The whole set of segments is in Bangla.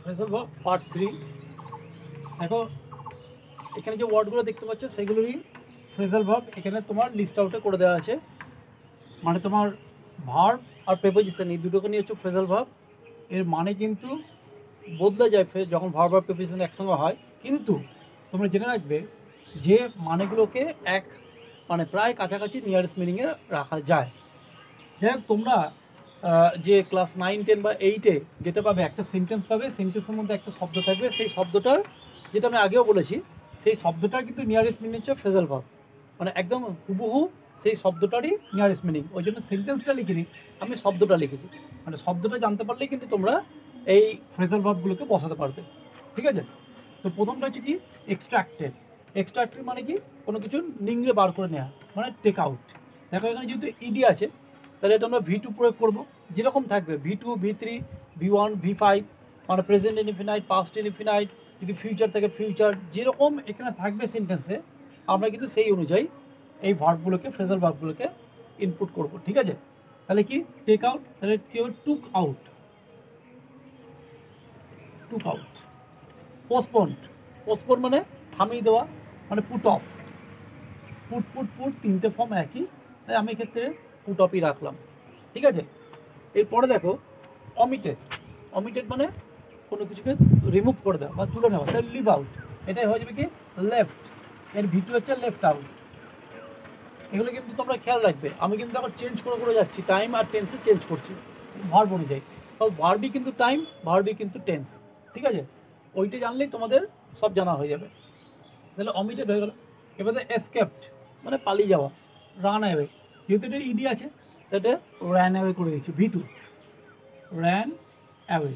Phrasal verb part 3। দেখো এখানে যে ওয়ার্ডগুলো দেখতে পাচ্ছ সেগুলোরই ফ্রেজাল ভার্ব এখানে তোমার লিস্ট আউটে করে দেওয়া আছে। মানে তোমার ভার্ব আর প্রেপোজিশন এই দুটোকে নিয়ে হচ্ছে ফ্রেজাল ভার্ব। এর মানে কিন্তু বদলে যায় যখন ভার্ব আর প্রেপোজিশন একসঙ্গে হয়, কিন্তু তোমরা জেনে রাখবে যে মানেগুলোকে এক মানে প্রায় কাছাকাছি নিয়ারেস্ট মিনিংয়ে রাখা যায়। যাই হোক, তোমরা যে ক্লাস 9, 10 বা 8-এ যেটা পাবে, একটা সেন্টেন্স পাবে, সেন্টেন্সের মধ্যে একটা শব্দ থাকবে, সেই শব্দটার যেটা আমি আগেও বলেছি সেই শব্দটার কিন্তু নিয়ারেস্ট মিনিং হচ্ছে ফ্রেজাল ভার্ব। মানে একদম হুবহু সেই শব্দটারই নিয়ারেস্ট মিনিং। ওই জন্য সেন্টেন্সটা লিখিনি, আমি শব্দটা লিখেছি। মানে শব্দটা জানতে পারলেই কিন্তু তোমরা এই ফ্রেজাল ভার্বগুলোকে বসাতে পারবে। ঠিক আছে? তো প্রথমটা হচ্ছে কি এক্সট্রাক্টেড। এক্সট্রাক্টেড মানে কি কোনো কিছু নিংড়ে বার করে নেওয়া, মানে টেক আউট। দেখো এখানে যেহেতু ইডি আছে তাহলে এটা আমরা V2 প্রয়োগ করবো। যেরকম থাকবে V2, V3, V1, V5, মানে প্রেজেন্ট ইনডিফিনাইট, পাস্ট ইনডিফিনাইট, যদি ফিউচার থাকে ফিউচার, যেরকম এখানে থাকবে সেন্টেন্সে আমরা কিন্তু সেই অনুযায়ী এই ভার্বগুলোকে, ফ্রেজাল ভার্বগুলোকে ইনপুট করব। ঠিক আছে? তাহলে কি টেক আউট, তাহলে কি হবে took out, took out. Postponed, postponed মানে থামিয়ে দেওয়া, মানে put off. Put put put তিনটে ফর্ম একই, তাই আমি এক্ষেত্রে পুট অফই রাখলাম। ঠিক আছে? এরপরে দেখো অমিটেড। অমিটেড মানে কোনো কিছুকে রিমুভ করে দেওয়া বা তুলে নেওয়া, তাহলে লিভ আউট। এটাই হয়ে যাবে কি লেফট। এর V2 হচ্ছে লেফট আউট। এগুলো কিন্তু তোমরা খেয়াল রাখবে, আমি কিন্তু আবার চেঞ্জ করে করে যাচ্ছি, টাইম আর টেন্সে চেঞ্জ করছি ভার্ব অনুযায়ী। সব ভার্বই কিন্তু টাইম, ভার্বই কিন্তু টেন্স। ঠিক আছে? ওইটা জানলেই তোমাদের সব জানা হয়ে যাবে। তাহলে অমিটেড হয়ে গেল। এবারে এসকেপড মানে পালিয়ে যাওয়া, রান অ্যাওয়ে। যেহেতু এটা ইডি আছে এটা র্যান অ্যাওয়ে করে দিচ্ছি, V2, র্যান অ্যাওয়ে।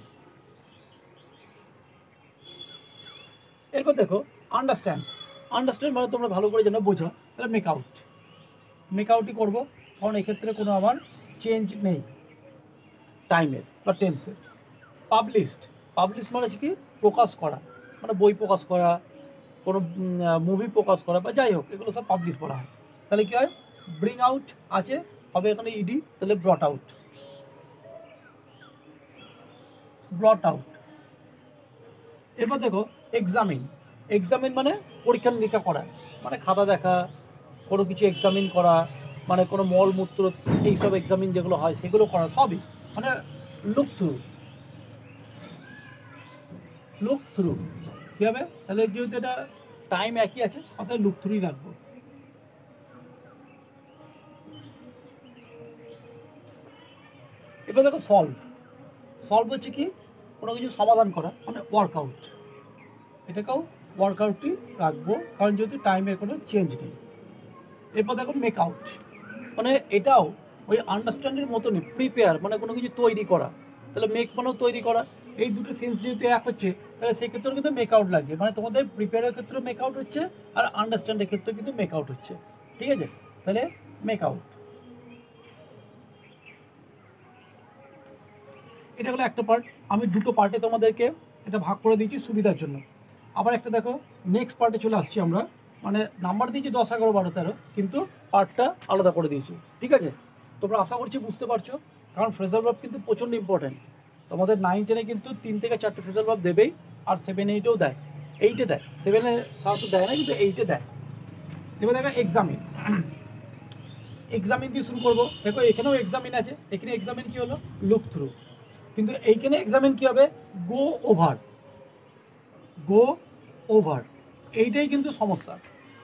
এরপর দেখো আন্ডারস্ট্যান্ড। আন্ডারস্ট্যান্ড মানে তোমরা ভালো করে জানো, বোঝো। তাহলে মেক আউট, মেক আউটই করবো, কারণ এক্ষেত্রে কোনো আমার চেঞ্জ নেই টাইমের বা টেন্সের। পাবলিশড, পাবলিশ মানে হচ্ছে কি প্রকাশ করা, মানে বই প্রকাশ করা, কোনো মুভি প্রকাশ করা বা যাই হোক, এগুলো সব পাবলিশ করা হয়। তাহলে কী হয় ব্রিং আউট আছে, হবে এখানে ইডি, তাহলে ব্রট আউট, ব্রট আউট। এরপর দেখো এক্সামিন। এক্সামিন মানে পরীক্ষা নিরীক্ষা করা, মানে খাতা দেখা, কোনো কিছু এক্সামিন করা, মানে কোনো মলমূত্র এইসব এক্সামিন যেগুলো হয় সেগুলো করা, সবই মানে লুক থ্রু, লুক থ্রু। কী হবে তাহলে, যেহেতু এটা টাইম একই আছে অর্থাৎ লুক থ্রুই রাখবো। এবার দেখো সলভ। সলভ হচ্ছে কি কোনো কিছু সমাধান করা, মানে ওয়ার্কআউট। এটাকেও ওয়ার্কআউটই রাখবো, কারণ যেহেতু টাইমের কোনো চেঞ্জ নেই। এরপর দেখো মেক আউট, মানে এটাও ওই আন্ডারস্ট্যান্ডের মতনই, প্রিপেয়ার মানে কোনো কিছু তৈরি করা। তাহলে মেক মানেও তৈরি করা, এই দুটো সেন্স যেহেতু এক হচ্ছে তাহলে সেই ক্ষেত্রেও কিন্তু মেক আউট লাগবে। মানে তোমাদের প্রিপেয়ারের ক্ষেত্রেও মেক আউট হচ্ছে আর আন্ডারস্ট্যান্ডের ক্ষেত্রেও কিন্তু মেক আউট হচ্ছে। ঠিক আছে? তাহলে মেক আউট। এটা হলো একটা পার্ট। আমি দুটো পার্টে তোমাদেরকে এটা ভাগ করে দিয়েছি সুবিধার জন্য। আবার একটা দেখো নেক্সট পার্টে চলে আসছি আমরা, মানে নাম্বার দিয়েছি 10, 11, 12, 13, কিন্তু পার্টটা আলাদা করে দিয়েছি। ঠিক আছে? তোমরা আশা করছি বুঝতে পারছো, কারণ ফ্রেজাল ভার্ব কিন্তু প্রচণ্ড ইম্পর্ট্যান্ট। তোমাদের 9, 10-এ কিন্তু 3 থেকে 4টে ফ্রেজাল ভার্ব দেবেই, আর 7, 8-এও দেয়, 8-এ দেয়। 7-এ সাধারণত দেয় না, কিন্তু 8-এ দেয়। এবার দেখো এক্সামিন। এক্সামিন দিয়ে শুরু করবো। দেখো এখানেও এক্সামিন আছে, এখানে এক্সামিন কী হলো লুক থ্রু, কিন্তু এইখানে এক্সামিন কী হবে গো ওভার, গো ওভার। এইটাই কিন্তু সমস্যা,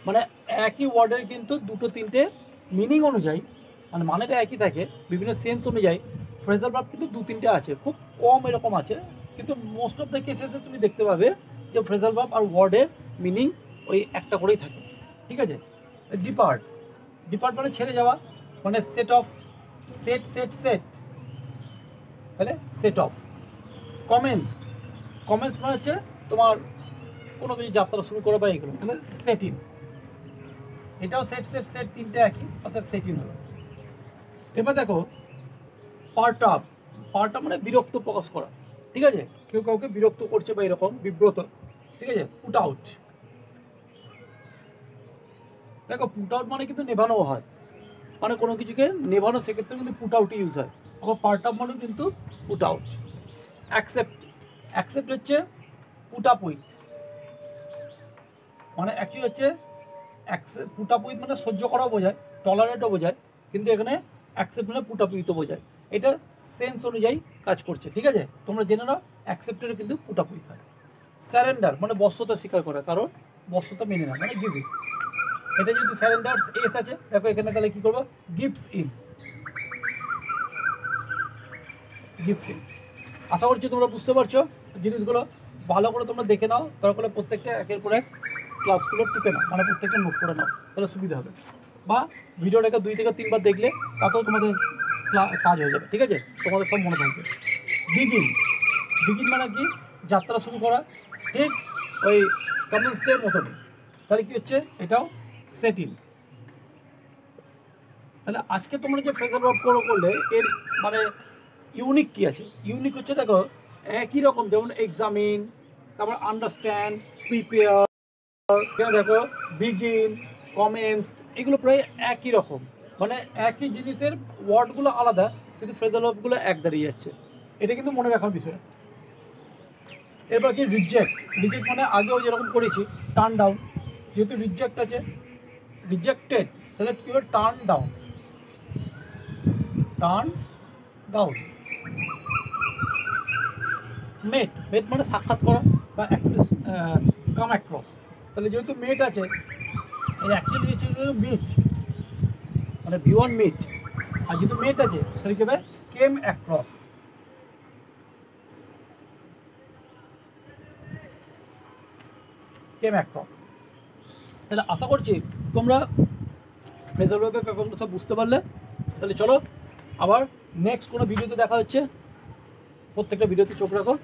মানে একই ওয়ার্ডের কিন্তু দুটো তিনটে মিনিং অনুযায়ী, মানে মানেটা একই থাকে, বিভিন্ন সেন্স অনুযায়ী ফ্রেজাল ভার্ব কিন্তু 2-3টে আছে, খুব কম এরকম আছে, কিন্তু মোস্ট অফ দ্য কেসেসে তুমি দেখতে পাবে যে ফ্রেজাল ভার্ব আর ওয়ার্ডের মিনিং ওই একটা করেই থাকে। ঠিক আছে? ডিপার্ট, ডিপার্ট মানে ছেড়ে যাওয়া, মানে set of, set set set, তাহলে সেট অফ। কমেন্সড, কমেন্স মানে হচ্ছে তোমার কোনো কিছু যাত্রা শুরু করা বা এগুলো, তাহলে সেট ইন। এটাও সেট সেট সেট, তিনটে একই, অর্থাৎ সেট ইন হলো। এবার দেখো পার্ট আপ। পার্ট আপ মানে বিরক্ত প্রকাশ করা। ঠিক আছে? কেউ কাউকে বিরক্ত করছে বা এরকম বিব্রত। ঠিক আছে? Put out. দেখো পুট আউট মানে কিন্তু নেভানো হয়, মানে কোনো কিছুকে নেভানো, সেক্ষেত্রে কিন্তু পুট আউটই ইউজ হয়। আবার পার্ট আপ মানেও কিন্তু পুট আউট। অ্যাকসেপ্ট, অ্যাকসেপ্ট হচ্ছে পুটাপুইত, মানে অ্যাকচুয়ালি হচ্ছে পুটাপুইত মানে সহ্য করাও বোঝায়, টলারেটও বোঝায়, কিন্তু এখানে অ্যাকসেপ্ট মানে পুটাপুইতও বোঝায়। এটা সেন্স অনুযায়ী কাজ করছে, ঠিক আছে? তোমরা জেনে নাও অ্যাকসেপ্টের কিন্তু পুটাপুইত হয়। স্যারেন্ডার মানে বশ্যতা স্বীকার করা, কারণ বশ্যতা মেনে না মানে গিভ ইন। এটা যদি স্যারেন্ডার এস আছে, দেখো এখানে তাহলে কী করবো, গিভস ইন, গিভস ইন। আশা করছি তোমরা বুঝতে পারছো জিনিসগুলো। ভালো করে তোমরা দেখে নাও, দরকার হলে প্রত্যেকটা একের পর এক ক্লাসগুলো টুকে নাও, মানে প্রত্যেকটা নোট করে নাও, তাহলে সুবিধা হবে। বা ভিডিওটাকে 2 থেকে 3 বার দেখলে তাতেও তোমাদের কাজ হয়ে যাবে, ঠিক আছে? তোমাদের সব মনে থাকবে। বিগিন, বিগিন মানে কি, যাত্রা শুরু করা, ঠিক ওই কমেন্স ডের মতনই। তাহলে কী হচ্ছে, এটাও সেট ইন। তাহলে আজকে তোমরা যে ফ্রেজাল ভার্ব করলে এর মানে ইউনিক কী আছে? ইউনিক হচ্ছে দেখো একই রকম, যেমন এক্সামিন, তারপর আন্ডারস্ট্যান্ড, প্রিপেয়ার, এখানে দেখো বিগিন, কমেন্স, এগুলো প্রায় একই রকম, মানে একই জিনিসের ওয়ার্ডগুলো আলাদা, কিন্তু ফ্রেজাল ভার্বগুলো এক দাঁড়িয়ে যাচ্ছে। এটা কিন্তু মনে রাখার বিষয়। এরপর কি রিজেক্ট, রিজেক্ট মানে আগেও যেরকম করেছি টার্ন ডাউন, যেহেতু রিজেক্ট আছে, রিজেক্টেড, তাহলে কী হবে, টার্ন ডাউন, টার্ন ডাউন। মেট, মেট মানে সাক্ষাৎ করা বা কাম অ্যাক্রস, তাহলে যেহেতু মেট আছে, এর অ্যাকচুয়ালি হচ্ছে মিট, মানে V1 মিট, আর যেহেতু মেট আছে তাহলে কী হবে, কেম অ্যাক্রস। Came across. তাহলে আশা করছি তোমরা ফ্রেজাল ভার্বের ব্যাপারগুলো সব বুঝতে পারলে। তাহলে চলো আবার নেক্সট কোনো ভিডিওতে দেখা হচ্ছে। প্রত্যেকটা ভিডিওতে চোখ রাখো।